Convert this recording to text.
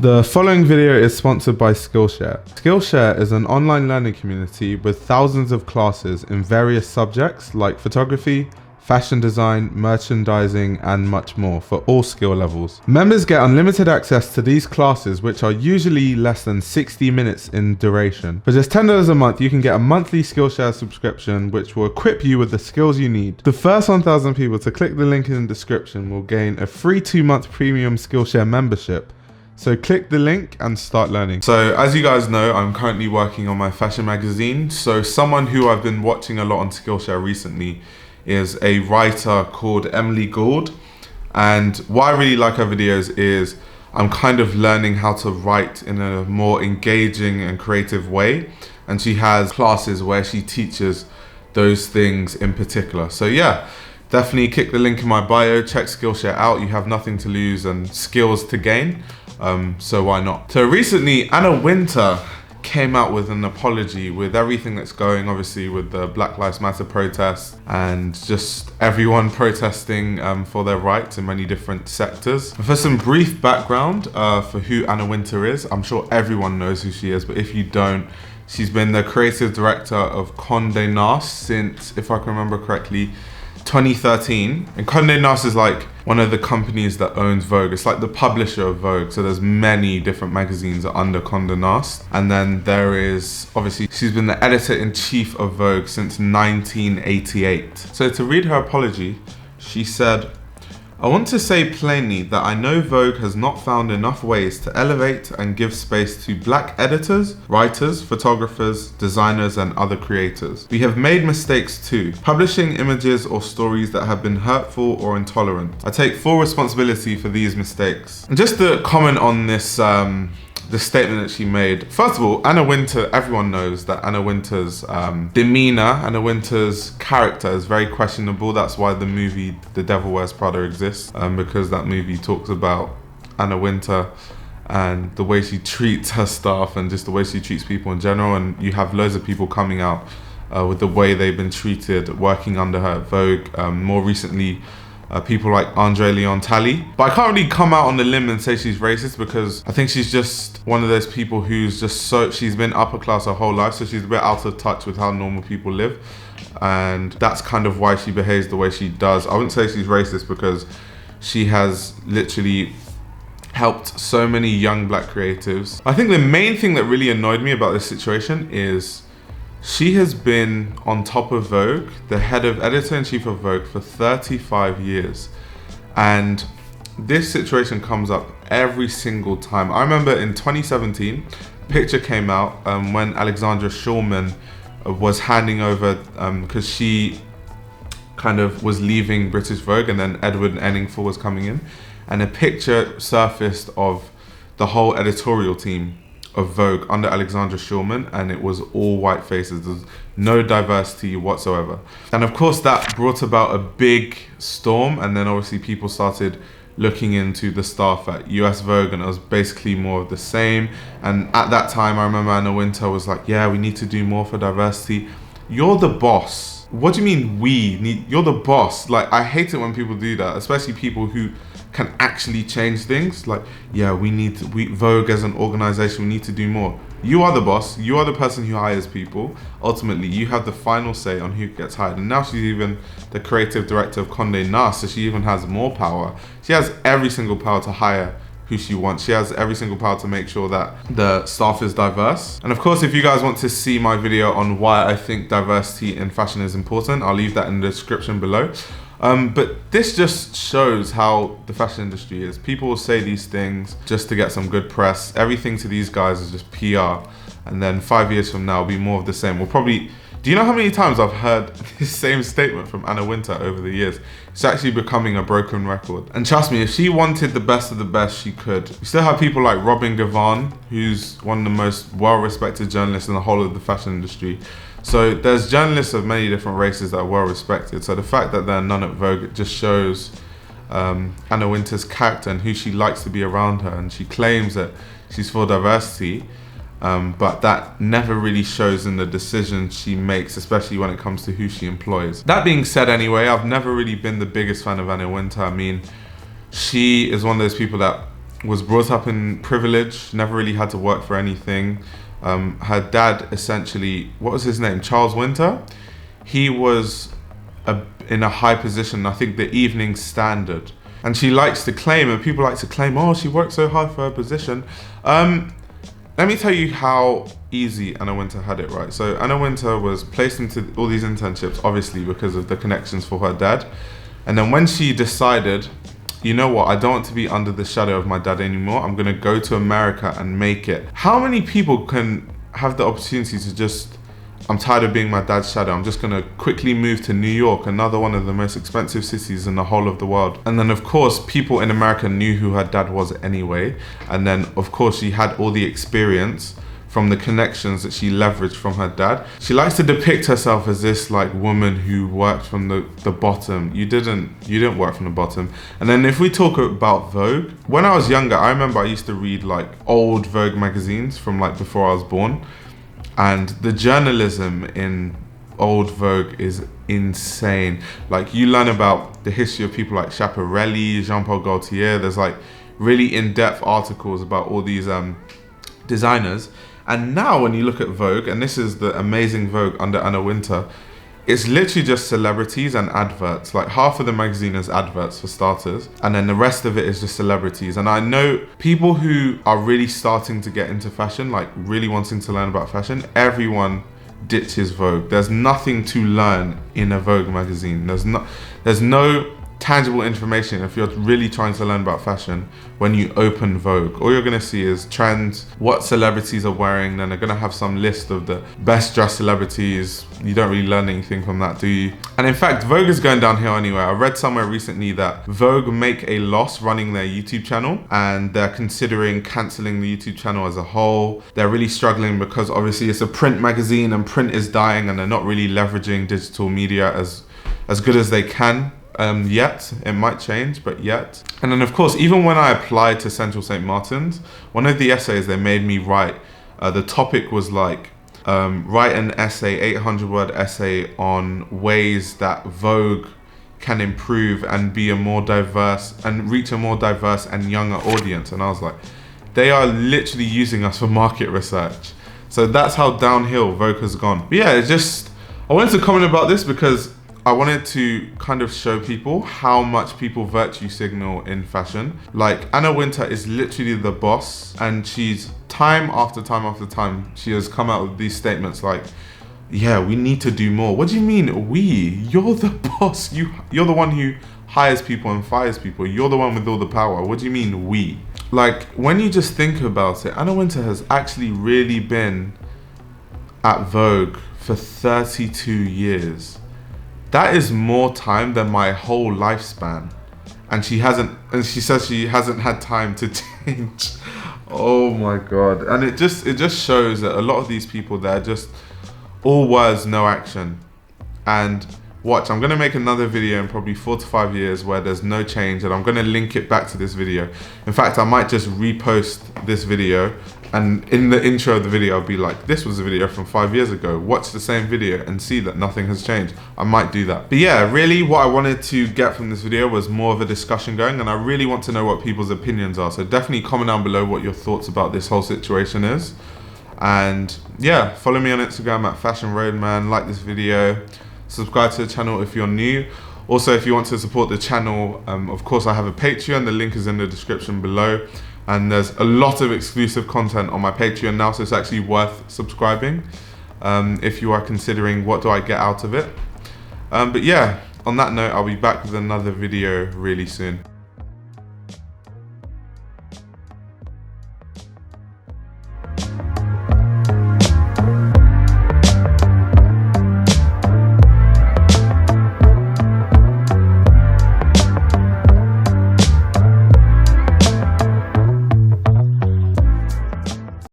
The following video is sponsored by Skillshare. Skillshare is an online learning community with thousands of classes in various subjects like photography, fashion design, merchandising, and much more for all skill levels. Members get unlimited access to these classes, which are usually less than 60 minutes in duration. For just $10 a month, you can get a monthly Skillshare subscription, which will equip you with the skills you need. The first 1,000 people to click the link in the description will gain a free 2-month premium Skillshare membership. So click the link and start learning. So as you guys know, I'm currently working on my fashion magazine. So someone who I've been watching a lot on Skillshare recently is a writer called Emily Gould. And why I really like her videos is I'm kind of learning how to write in a more engaging and creative way. And she has classes where she teaches those things in particular. So yeah, definitely click the link in my bio, check Skillshare out. You have nothing to lose and skills to gain. So why not? So recently, Anna Wintour came out with an apology with everything that's going, obviously, with the Black Lives Matter protests and just everyone protesting for their rights in many different sectors. For some brief background for who Anna Wintour is, I'm sure everyone knows who she is, but if you don't, she's been the creative director of Condé Nast since, if I can remember correctly, 2013. And Condé Nast is like one of the companies that owns Vogue. It's like the publisher of Vogue. So there's many different magazines under Condé Nast. And then there is, obviously, she's been the editor-in-chief of Vogue since 1988. So to read her apology, she said, "I want to say plainly that I know Vogue has not found enough ways to elevate and give space to Black editors, writers, photographers, designers, and other creators. We have made mistakes too, publishing images or stories that have been hurtful or intolerant. I take full responsibility for these mistakes." And just to comment on this, the statement that she made. First of all, Anna Wintour, everyone knows that Anna Wintour's demeanor, Anna Wintour's character is very questionable. That's why the movie The Devil Wears Prada exists, because that movie talks about Anna Wintour and the way she treats her staff and just the way she treats people in general. And you have loads of people coming out with the way they've been treated working under her at Vogue. More recently, people like Andre Leon Talley. But I can't really come out on the limb and say she's racist, because I think she's just one of those people who's just she's been upper class her whole life, so she's a bit out of touch with how normal people live. And that's kind of why she behaves the way she does. I wouldn't say she's racist, because she has literally helped so many young Black creatives. I think the main thing that really annoyed me about this situation is she has been on top of Vogue, the head of editor-in-chief of Vogue, for 35 years. And this situation comes up every single time. I remember in 2017, a picture came out when Alexandra Shulman was handing over, because she kind of was leaving British Vogue and then Edward Enningful was coming in. And a picture surfaced of the whole editorial team of Vogue under Alexandra Shulman, and it was all white faces. There's no diversity whatsoever. And of course that brought about a big storm, and then obviously people started looking into the staff at US Vogue, and it was basically more of the same. And at that time, I remember Anna Wintour was like, yeah, we need to do more for diversity. You're the boss. What do you mean you're the boss? Like, I hate it when people do that, especially people who can actually change things. Like, yeah, Vogue as an organization, we need to do more. You are the boss. You are the person who hires people. Ultimately, you have the final say on who gets hired. And now she's even the creative director of Condé Nast, so she even has more power. She has every single power to hire who she wants. She has every single power to make sure that the staff is diverse. And of course, if you guys want to see my video on why I think diversity in fashion is important, I'll leave that in the description below. But this just shows how the fashion industry is. People will say these things just to get some good press. Everything to these guys is just PR. And then 5 years from now, it'll be more of the same. Do you know how many times I've heard this same statement from Anna Wintour over the years? It's actually becoming a broken record. And trust me, if she wanted the best of the best, she could. You still have people like Robin Givhan, who's one of the most well-respected journalists in the whole of the fashion industry. So there's journalists of many different races that are well respected. So the fact that there are none at Vogue, it just shows Anna Wintour's character and who she likes to be around her. And she claims that she's for diversity, but that never really shows in the decisions she makes, especially when it comes to who she employs. That being said anyway, I've never really been the biggest fan of Anna Wintour. I mean, she is one of those people that was brought up in privilege, never really had to work for anything. Her dad essentially, what was his name? Charles Wintour. He was in a high position, I think the Evening Standard. And she likes to claim, and people like to claim, oh, she worked so hard for her position. Let me tell you how easy Anna Wintour had it, right? So Anna Wintour was placed into all these internships, obviously because of the connections for her dad. And then when she decided, you know what, I don't want to be under the shadow of my dad anymore, I'm gonna go to America and make it. How many people can have the opportunity to just, I'm tired of being my dad's shadow, I'm just gonna quickly move to New York, another one of the most expensive cities in the whole of the world. And then of course, people in America knew who her dad was anyway. And then of course, she had all the experience from the connections that she leveraged from her dad. She likes to depict herself as this like woman who worked from the bottom. You didn't work from the bottom. And then if we talk about Vogue, when I was younger, I remember I used to read like old Vogue magazines from like before I was born. And the journalism in old Vogue is insane. Like you learn about the history of people like Schiaparelli, Jean-Paul Gaultier. There's like really in-depth articles about all these designers. And now when you look at Vogue, and this is the amazing Vogue under Anna Wintour, it's literally just celebrities and adverts. Like half of the magazine is adverts for starters, and then the rest of it is just celebrities. And I know people who are really starting to get into fashion, like really wanting to learn about fashion, everyone ditches Vogue. There's nothing to learn in a Vogue magazine. There's no tangible information if you're really trying to learn about fashion. When you open Vogue, all you're gonna see is trends, what celebrities are wearing, then they're gonna have some list of the best dressed celebrities. You don't really learn anything from that, do you? And in fact, Vogue is going downhill anyway. I read somewhere recently that Vogue make a loss running their YouTube channel, and they're considering cancelling the YouTube channel as a whole. They're really struggling because obviously it's a print magazine and print is dying, and they're not really leveraging digital media as good as they can. Yet it might change, but yet. And then of course, even when I applied to Central St. Martin's, one of the essays they made me write, the topic was like write an essay, 800-word essay on ways that Vogue can improve and be a more diverse and reach a more diverse and younger audience. And I was like, they are literally using us for market research. So that's how downhill Vogue has gone. But yeah, I wanted to comment about this because I wanted to kind of show people how much people virtue signal in fashion. Like Anna Wintour is literally the boss, and she's time after time after time, she has come out with these statements like, yeah, we need to do more. What do you mean we? You're the boss. You're the one who hires people and fires people. You're the one with all the power. What do you mean we? Like when you just think about it, Anna Wintour has actually really been at Vogue for 32 years. That is more time than my whole lifespan. And she says she hasn't had time to change. Oh my God. And it just shows that a lot of these people, they're just all words, no action. And watch, I'm gonna make another video in probably 4 to 5 years where there's no change, and I'm gonna link it back to this video. In fact, I might just repost this video, and in the intro of the video, I'll be like, this was a video from 5 years ago. Watch the same video and see that nothing has changed. I might do that. But yeah, really what I wanted to get from this video was more of a discussion going, and I really want to know what people's opinions are. So definitely comment down below what your thoughts about this whole situation is. And yeah, follow me on Instagram at Fashion Roadman, like this video, subscribe to the channel if you're new. Also, if you want to support the channel, of course I have a Patreon, the link is in the description below. And there's a lot of exclusive content on my Patreon now, so it's actually worth subscribing if you are considering what do I get out of it. But yeah, on that note, I'll be back with another video really soon.